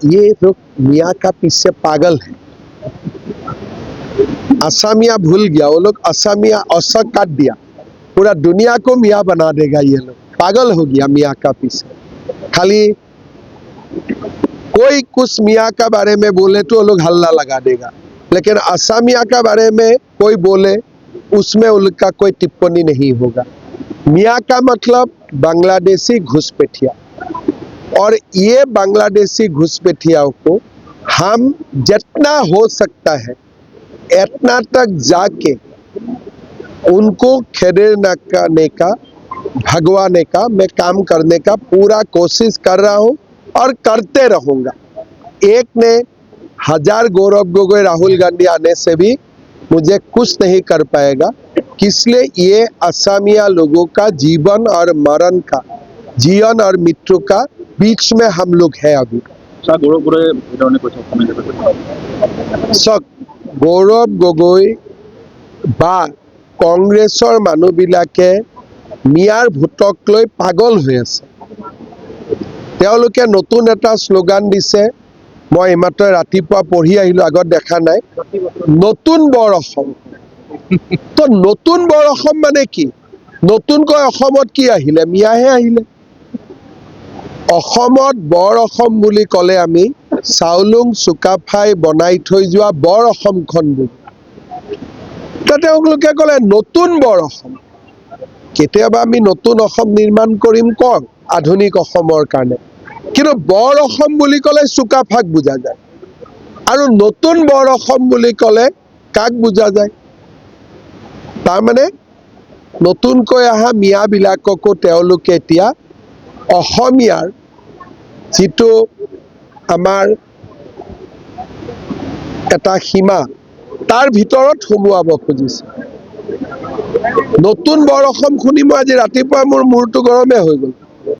ये लोग मियाँ का पीछे पागल है। असमिया भूल गया, वो लोग असमिया असक काट दिया, पूरा दुनिया को मियाँ बना देगा। ये लोग पागल हो गया मियाँ का पीछे। खाली कोई कुछ मियाँ का बारे में बोले तो वो लोग हल्ला लगा देगा, लेकिन असमिया का बारे में कोई बोले उसमें उनका कोई टिप्पणी नहीं होगा। मियाँ का मतलब बांग्लादेशी घुसपैठिया, और ये बांग्लादेशी घुसपैठियाओं को हम जितना हो सकता है इतना तक जाके उनको खेदने का भगवाने का मैं काम करने का पूरा कोशिश कर रहा हूं और करते रहूंगा। एक ने 1000 गौरव गोगोई राहुल गांधी आने से भी मुझे कुछ नहीं कर पाएगा, इसलिए ये असमिया लोगों का जीवन और मरण का, जीवन और मृत्यु का बीच में हम लोग है अभी। गौरव गोगोई বা কংগ্ৰেছৰ মানুহবিলাকে মিয়াৰ ভোটক লৈ পাগল হৈ আছে। তেওঁলোকে নতুন এটা শ্লোগান দিছে, মই এইমাত্ৰ ৰাতিপুৱা পঢ়ি আহিলো, আগত দেখা নাই, নতুন বৰ অসম। তো নতুন বৰ অসম মানে কি? নতুনকৈ অসমত কি আহিলে? মিয়াহে আহিলে। অসমত বৰ অসম বুলি ক'লে আমি চাউলুং চুকাফাই বনাই থৈ যোৱা বৰ অসমখন বুলি। তেওঁলোকে ক'লে নতুন বৰ অসম। কেতিয়াবা আমি নতুন অসম নিৰ্মাণ কৰিম কওক আধুনিক অসমৰ কাৰণে, কিন্তু বৰ অসম বুলি ক'লে চুকাফাক বুজা যায়, আৰু নতুন বৰ অসম বুলি ক'লে কাক বুজা যায়? তাৰমানে নতুনকৈ অহা মিয়াবিলাককো তেওঁলোকে এতিয়া অসমীয়াৰ যিটো আমাৰ এটা সীমা তাৰ ভিতৰত সোমোৱাব খুজিছে। নতুন বৰ অসম শুনি মই আজি ৰাতিপুৱা মোৰ মূৰটো গৰমে হৈ গ'ল।